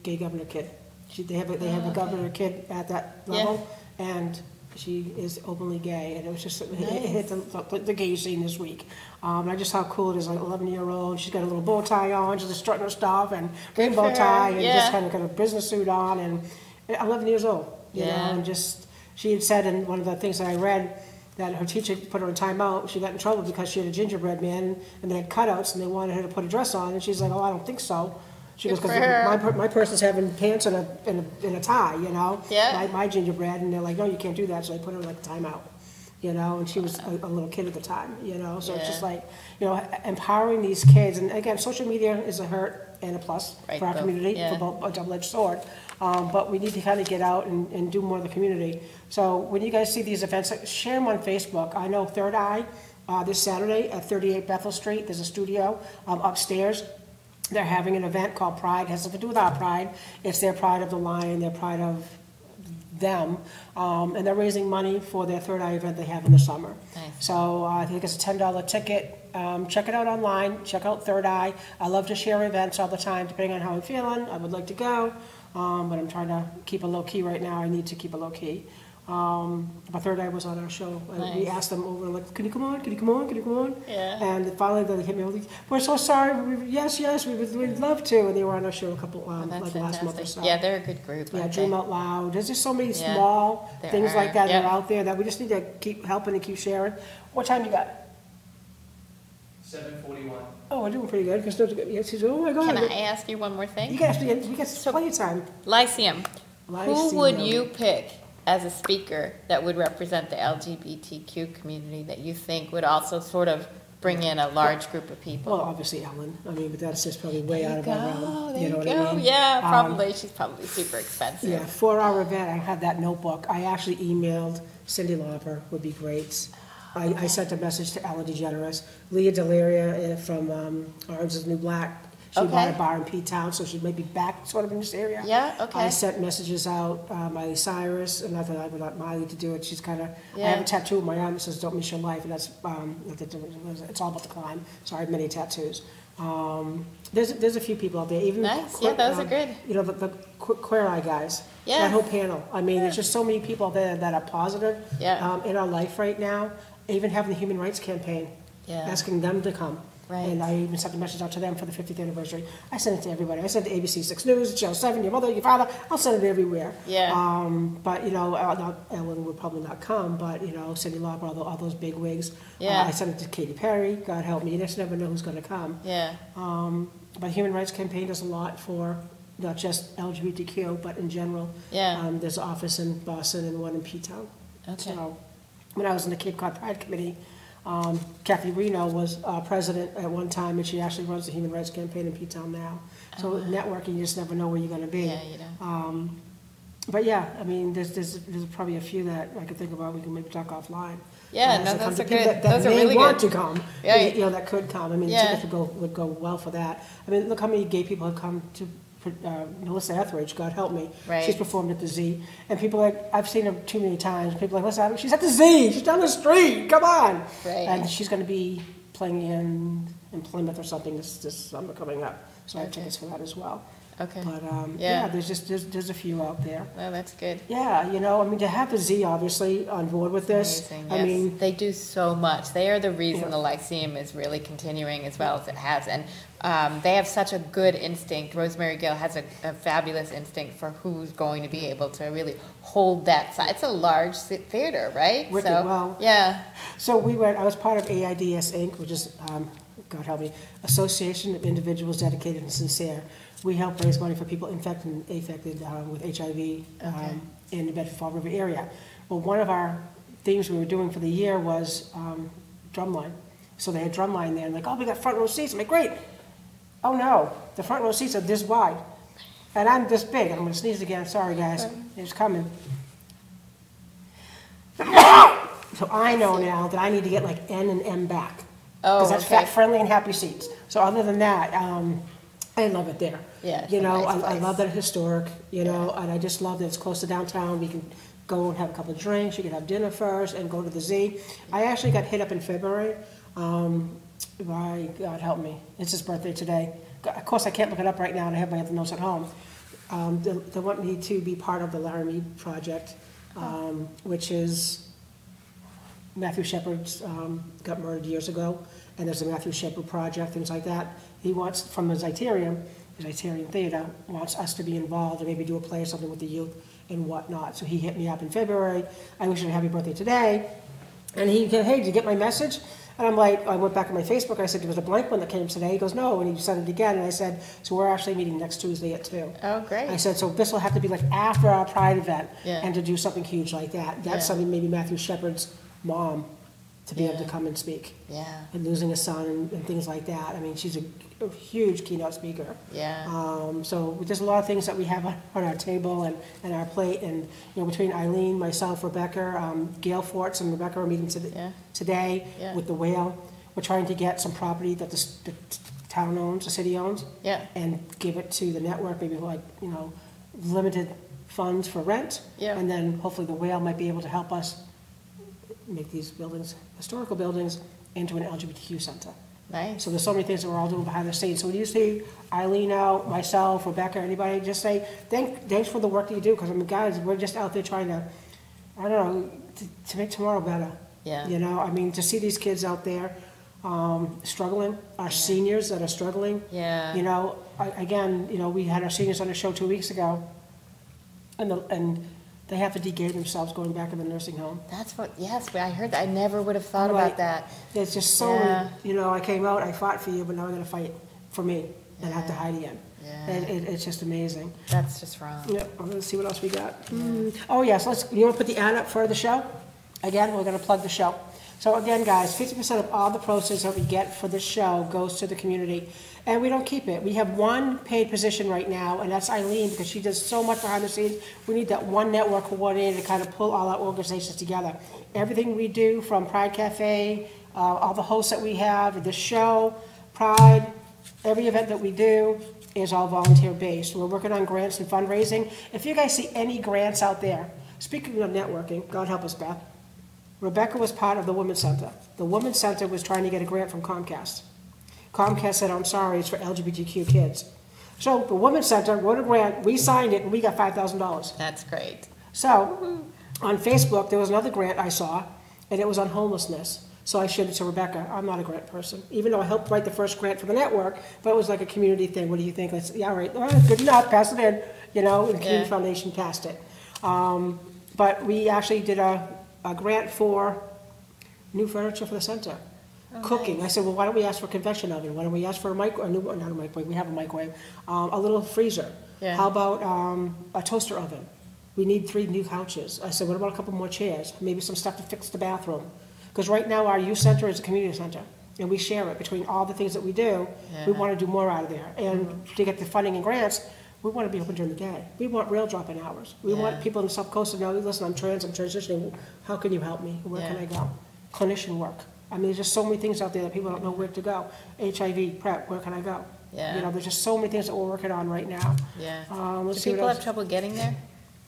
gay governor kid. They have a governor kid at that level, and she is openly gay, and it was just it hit the gay scene this week. I just how cool it is, like 11-year-old. She's got a little bow tie on, she's just strutting her stuff, and rainbow tie, and just kind of got a business suit on, and 11 years old, you know, and just she had said in one of the things that I read that her teacher put her in timeout. She got in trouble because she had a gingerbread man, and they had cutouts, and they wanted her to put a dress on, and she's like, "Oh, I don't think so." She goes, because my person's having pants and a tie, you know, my gingerbread, and they're like, no, you can't do that, so they put her in like a timeout, you know, and she was a little kid at the time, you know, so it's just like, you know, empowering these kids, and again, social media is a hurt and a plus for our community, for both a double-edged sword, but we need to kind of get out and do more in the community. So when you guys see these events, share them on Facebook. I know Third Eye, this Saturday at 38 Bethel Street, there's a studio upstairs. They're having an event called Pride. It has nothing to do with our pride. It's their pride of the lion, their pride of them. And they're raising money for their Third Eye event they have in the summer. Nice. So I think it's a $10 ticket. Check it out online. Check out Third Eye. I love to share events all the time, depending on how I'm feeling. I would like to go, but I'm trying to keep a low key right now. I need to keep a low key. But Third Eye was on our show. Nice. We asked them over, like, can you come on? Can you come on? Can you come on? Yeah. And finally they hit me with, we're so sorry. Yes, we'd love to. And they were on our show a couple, like last month or so. Yeah, they're a good group. Yeah, Dream Out Loud. There's just so many small things like that that are out there that we just need to keep helping and keep sharing. What time you got? 7:41. Oh, we're doing pretty good. Yes, oh my God. Can I ask you one more thing? You got plenty of time. Lyceum. Who would you pick as a speaker that would represent the LGBTQ community that you think would also sort of bring in a large group of people? Well, obviously Ellen. I mean, but that's just probably way out of our realm. You know what I mean? Yeah, probably. She's probably super expensive. Yeah, for our event, I had that notebook. I actually emailed Cindy Lauper, would be great. I sent a message to Ellen DeGeneres. Leah Delaria from Orange is the New Black. She bought a bar in P-Town, so she may be back sort of in this area. Yeah, okay. I sent messages out, Miley Cyrus, and I thought I would like Miley to do it. She's kind of, I have a tattoo on my arm that says, don't miss your life, and that's, it's all about the climb. So I have many tattoos. There's a few people out there. Even nice, those are good. You know, the Queer Eye guys. Yeah. That whole panel. I mean, there's just so many people there that are positive in our life right now. Even having the Human Rights Campaign, asking them to come. Right. And I even sent a message out to them for the 50th anniversary. I sent it to everybody. I sent it to ABC 6 News, Channel 7, your mother, your father. I'll send it everywhere. Yeah. But, you know, Ellen would probably not come, but, you know, Cindy Lauper, all those big wigs. Yeah. I sent it to Katy Perry. God help me. You just never know who's going to come. Yeah. But Human Rights Campaign does a lot for not just LGBTQ, but in general. Yeah. There's an office in Boston and one in P-Town. Okay. So when I was in the Cape Cod Pride Committee, Kathy Reno was president at one time, and she actually runs the Human Rights Campaign in P-Town now. So networking, you just never know where you're going to be. Yeah, you know. But yeah, I mean, there's probably a few that I could think about. We can maybe talk offline. Yeah, no, those are good. Those are really good. Want to come, you know, that could come. I mean, tickets would go well for that. I mean, look how many gay people have come to. Melissa Etheridge, God help me. Right. She's performed at the Z. And people are like, I've seen her too many times. People are like, listen, she's at the Z. She's down the street. Come on. Right. And she's going to be playing in Plymouth or something this summer coming up. So I have tickets for that as well. Okay. But there's a few out there. Well, that's good. Yeah, you know, I mean, to have the Z obviously on board with this. Amazing, yes. I mean, they do so much. They are the reason the Lyceum is really continuing as well as it has, and they have such a good instinct. Rosemary Gale has a fabulous instinct for who's going to be able to really hold that side. It's a large theater, right? Wicked, well, yeah. So I was part of AIDS Inc., which is, God help me, Association of Individuals Dedicated and Sincere. We help raise money for people infected and affected with HIV in the Bedford Fall River area. Well, one of our things we were doing for the year was drumline. So they had drumline there, and like, oh, we got front row seats. I'm like, great. Oh no, the front row seats are this wide, and I'm this big. And I'm gonna sneeze again. Sorry, guys, it's coming. So I know now that I need to get like N and M back because that's fat friendly and happy seats. So other than that. I love it there. Yeah, you know, nice I love that it's historic, you know, and I just love that it's close to downtown. We can go and have a couple of drinks. You can have dinner first and go to the Z. I actually got hit up in February by, God help me, it's his birthday today. Of course, I can't look it up right now, and I have my other notes at home. They want me to be part of the Laramie project, which is Matthew Shepard's, got murdered years ago, and there's a Matthew Shepard project, things like that. He wants, from the Zeitarium Theater, wants us to be involved and maybe do a play or something with the youth and whatnot. So he hit me up in February. I wish you a happy birthday today. And he said, hey, did you get my message? And I'm like, I went back on my Facebook, I said, there was a blank one that came today. He goes, no, and he sent it again. And I said, so we're actually meeting next Tuesday at 2. Oh, great. I said, so this will have to be like after our Pride event, Yeah. and to do something huge like that. That's Yeah. something maybe Matthew Shepard's mom to be able to Yeah. come and speak. Yeah, And losing a son and things like that. I mean, she's a huge keynote speaker. yeah, So there's a lot of things that we have on our table and our plate, and, between Eileen, myself, Rebecca, Gail Forts and Rebecca are meeting Yeah. today Yeah. with the Whale. We're trying to get some property that the town owns, the city owns, yeah, and give it to the network, maybe like, limited funds for rent. Yeah. And then hopefully the Whale might be able to help us make these buildings, historical buildings, into an LGBTQ center. nice. So there's so many things that we're all doing behind the scenes. So when you see Eileen out, myself, Rebecca, anybody, just say, thanks for the work that you do, because guys, we're just out there trying to, I don't know, to make tomorrow better. Yeah. To see these kids out there struggling, our seniors that are struggling. Yeah. We had our seniors on the show 2 weeks ago, and they have to de-gay themselves going back in the nursing home. That's what, yes, I heard that. I never would have thought I'm about like, that. There's just so many, I came out, I fought for you, but now I'm gonna fight for me and have to hide again. Yeah. It's just amazing. That's just wrong. Yeah, I'm gonna see what else we got. Oh, yes, you wanna put the ad up for the show? Again, we're gonna plug the show. So again, guys, 50% of all the proceeds that we get for the show goes to the community, and we don't keep it. We have one paid position right now, and that's Eileen, because she does so much behind the scenes. We need that one network coordinator to kind of pull all our organizations together. Everything we do, from Pride Cafe, all the hosts that we have, the show, Pride, every event that we do is all volunteer-based. We're working on grants and fundraising. If you guys see any grants out there, speaking of networking, God help us, Beth, Rebecca was part of the Women's Center. The Women's Center was trying to get a grant from Comcast. Comcast said, I'm sorry, it's for LGBTQ kids. So the Women's Center wrote a grant, we signed it, and we got $5,000. That's great. So on Facebook, there was another grant I saw, and it was on homelessness. So I shared it to Rebecca. I'm not a grant person, even though I helped write the first grant for the network, but it was like a community thing. What do you think? Yeah, all right, good enough, pass it in, and the Community Foundation passed it. But we actually did a grant for new furniture for the center. Cooking. Nice. I said, well, why don't we ask for a convection oven? Why don't we ask for not a microwave, we have a microwave, a little freezer. Yeah. How about a toaster oven? We need 3 new couches. I said, what about a couple more chairs? Maybe some stuff to fix the bathroom. Because right now our youth center is a community center, and we share it between all the things that we do. We Yeah. want to do more out of there. And to get the funding and grants, we want to be open during the day. We want rail drop-in hours. We want Yeah. people in the South Coast to know, listen, I'm transitioning. How can you help me? Where can Yeah. I go? Clinician work. I mean, there's just so many things out there that people don't know where to go. HIV, PrEP, where can I go? Yeah. There's just so many things that we're working on right now. Yeah. Let's Do see what people else. have trouble getting there?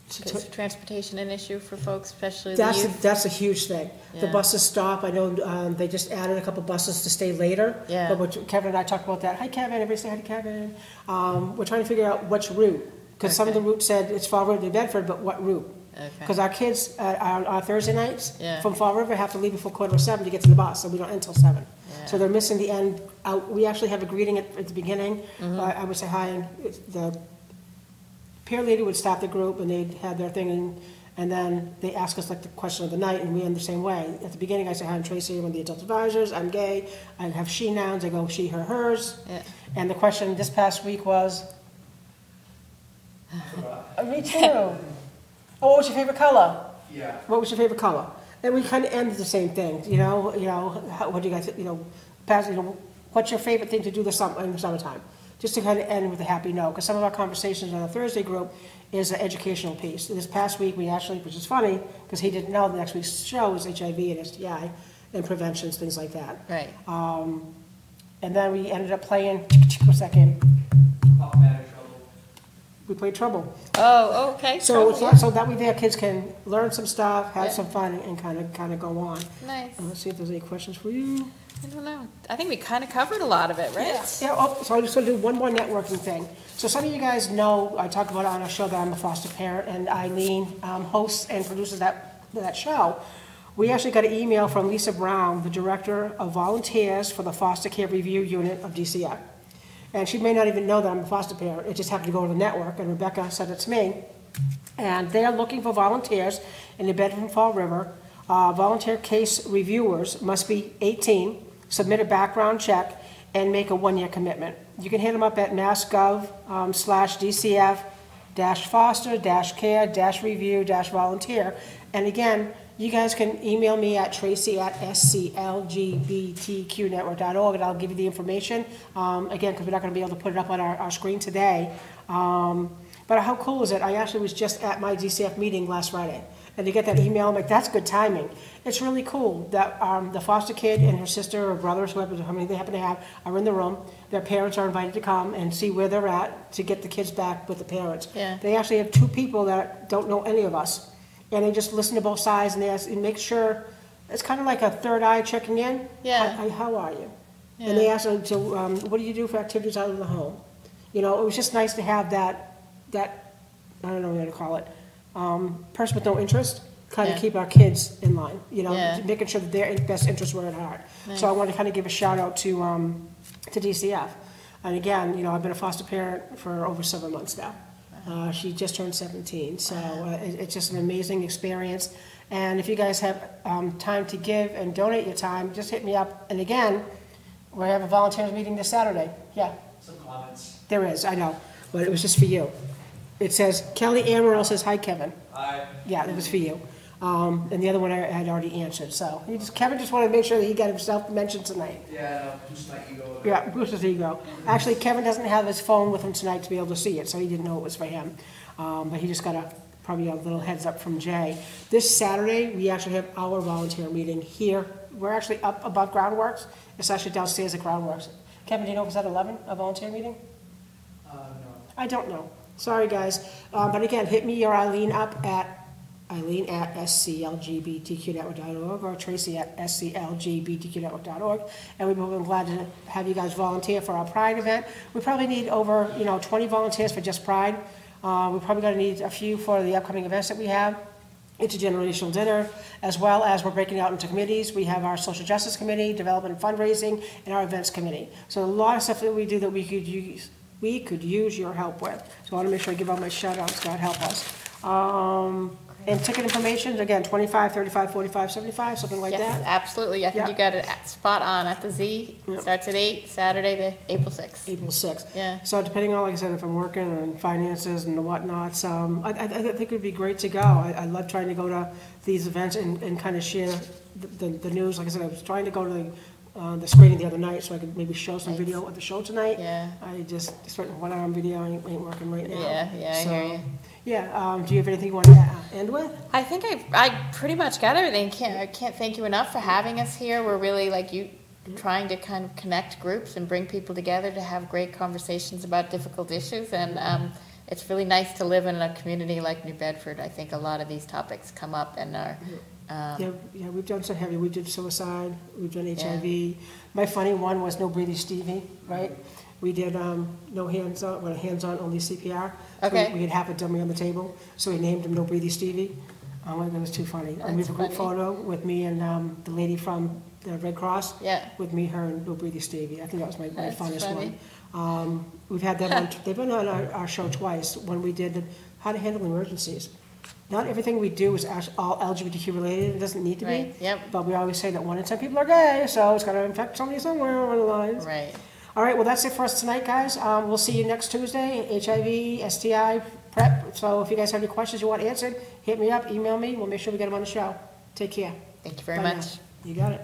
So- Is transportation an issue for folks, especially the That's, youth? that's a huge thing. The Yeah. buses stop. I know they just added a couple buses to stay later. Yeah. But Kevin and I talked about that. Hi, Kevin. Everybody say hi to Kevin. We're trying to figure out which route. Because some of the Okay. routes said it's Fall River to Bedford, but what route? Okay. Because our kids on Thursday nights Yeah. from Fall River have to leave before 7:15 to get to the bus, so we don't end until 7. Yeah. So they're missing the end out. We actually have a greeting at the beginning. Mm-hmm. I would say hi, and the peer leader would stop the group, and they'd have their thing, and then they ask us like the question of the night, and we end the same way. At the beginning, I say, hi, I'm Traci, I'm one of the adult advisors, I'm gay, I have she nouns, I go she, her, hers. Yeah. And the question this past week was, me too. Oh, what was your favorite color? Yeah. What was your favorite color? And we kind of end the same thing, what do you guys, what's your favorite thing to do in the summertime? Just to kind of end with a happy note, because some of our conversations on the Thursday group is an educational piece. This past week, we actually, which is funny, because he didn't know the next week's show was HIV and STI and preventions, things like that. Right. And then we ended up playing, what's that game? Automatic trouble. We played Trouble. Oh, okay. So, Trouble, yeah. so that way their kids can learn some stuff, have Yeah. some fun, and kind of go on. Nice. Let's see if there's any questions for you. I don't know. I think we kind of covered a lot of it, right? Yeah, oh, so I'm just gonna do one more networking thing. So some of you guys know, I talked about it on our show that I'm a foster parent, and Eileen hosts and produces that show. We actually got an email from Lisa Brown, the Director of Volunteers for the Foster Care Review Unit of DCF. And she may not even know that I'm a foster parent. It just happened to go to the network, and Rebecca said it to me. And they are looking for volunteers in the Bedford and Fall River. Volunteer case reviewers must be 18, submit a background check, and make a one-year commitment. You can hit them up at massgov/DCF-foster-care-review-volunteer. And again, you guys can email me at traci@sclgbtqnetwork.org, and I'll give you the information. Again, because we're not going to be able to put it up on our screen today. But how cool is it? I actually was just at my DCF meeting last Friday, and to get that email, I'm like, that's good timing. It's really cool that the foster kid and her sister or brothers, whoever, how many they happen to have, are in the room. Their parents are invited to come and see where they're at to get the kids back with the parents. Yeah. They actually have 2 people that don't know any of us, and they just listen to both sides and they ask, and make sure, it's kind of like a third eye checking in. Yeah. How are you? Yeah. And they ask them, so, what do you do for activities out of the home? You know, it was just nice to have that I don't know what to call it, person with no interest, kind of Yeah. keep our kids in line, you know, Yeah. making sure that their best interests were at heart. Nice. So I want to kind of give a shout out to DCF. And again, you know, I've been a foster parent for over 7 months now. She just turned 17, so it's just an amazing experience. And if you guys have time to give and donate your time, just hit me up. And again, we have a volunteers meeting this Saturday. Yeah, Some comments. there is, I know, but it was just for you. It says, Kelly Amaral says, hi, Kevin. Hi. Yeah, it was for you. And the other one I had already answered, so Kevin just wanted to make sure that he got himself mentioned tonight. Yeah, no, boost my ego. Yeah, Bruce's ego. Actually, Kevin doesn't have his phone with him tonight to be able to see it, so he didn't know it was for him. But he just got probably a little heads up from Jay. This Saturday, we actually have our volunteer meeting here. We're actually up above Groundworks. It's actually downstairs at Groundworks. Kevin, do you know if it's at 11, a volunteer meeting? No. I don't know. Sorry, guys. But again, hit me or Eileen up at sclgbtqnetwork.org or Traci at sclgbtqnetwork.org. And we'd be glad to have you guys volunteer for our Pride event. We probably need over 20 volunteers for just Pride. We're probably going to need a few for the upcoming events that we have. Intergenerational dinner, as well as we're breaking out into committees. We have our social justice committee, development and fundraising, and our events committee. So a lot of stuff that we do that we could use your help with. So I want to make sure I give all my shout outs. God help us. And ticket information, again, 25, 35, 45, 75, something like Yes, that. absolutely. I think Yeah. you got it spot on at the Z. Yeah. Starts at 8, Saturday, April 6th. April 6th. Yeah. So depending on, like I said, if I'm working and finances and the whatnots, I think it would be great to go. I love trying to go to these events and kind of share the news. Like I said, I was trying to go to the screening the other night so I could maybe show some video of the show tonight. Yeah. I just one-arm video ain't working right now. Yeah, I hear you. Yeah, do you have anything you want to end with? I think I pretty much got everything. I can't thank you enough for having us here. We're really, like you, trying to kind of connect groups and bring people together to have great conversations about difficult issues. And it's really nice to live in a community like New Bedford. I think a lot of these topics come up and are... Yeah, we've done so heavy. We did suicide, we've done HIV. My funny one was No Breathy Stevie, right? We did no hands-on, hands-on, only CPR. So Okay. we had half a dummy on the table, so we named him No Breathy Stevie. Oh my God, it was too funny. And we have a group funny. photo with me and the lady from the Red Cross. Yeah. With me, her, and No Breathy Stevie. I think that was my That's funnest funny. one. We've had them on, they've been on our show twice when we did how to handle emergencies. Not everything we do is all LGBTQ related. It doesn't need to Right, be. yep. But we always say that 1 in 10 people are gay, so it's going to infect somebody somewhere on the lines. Right. All right, well, that's it for us tonight, guys. We'll see you next Tuesday, HIV, STI, PrEP. So if you guys have any questions you want answered, hit me up, email me. We'll make sure we get them on the show. Take care. Thank you very Bye now. much. You got it.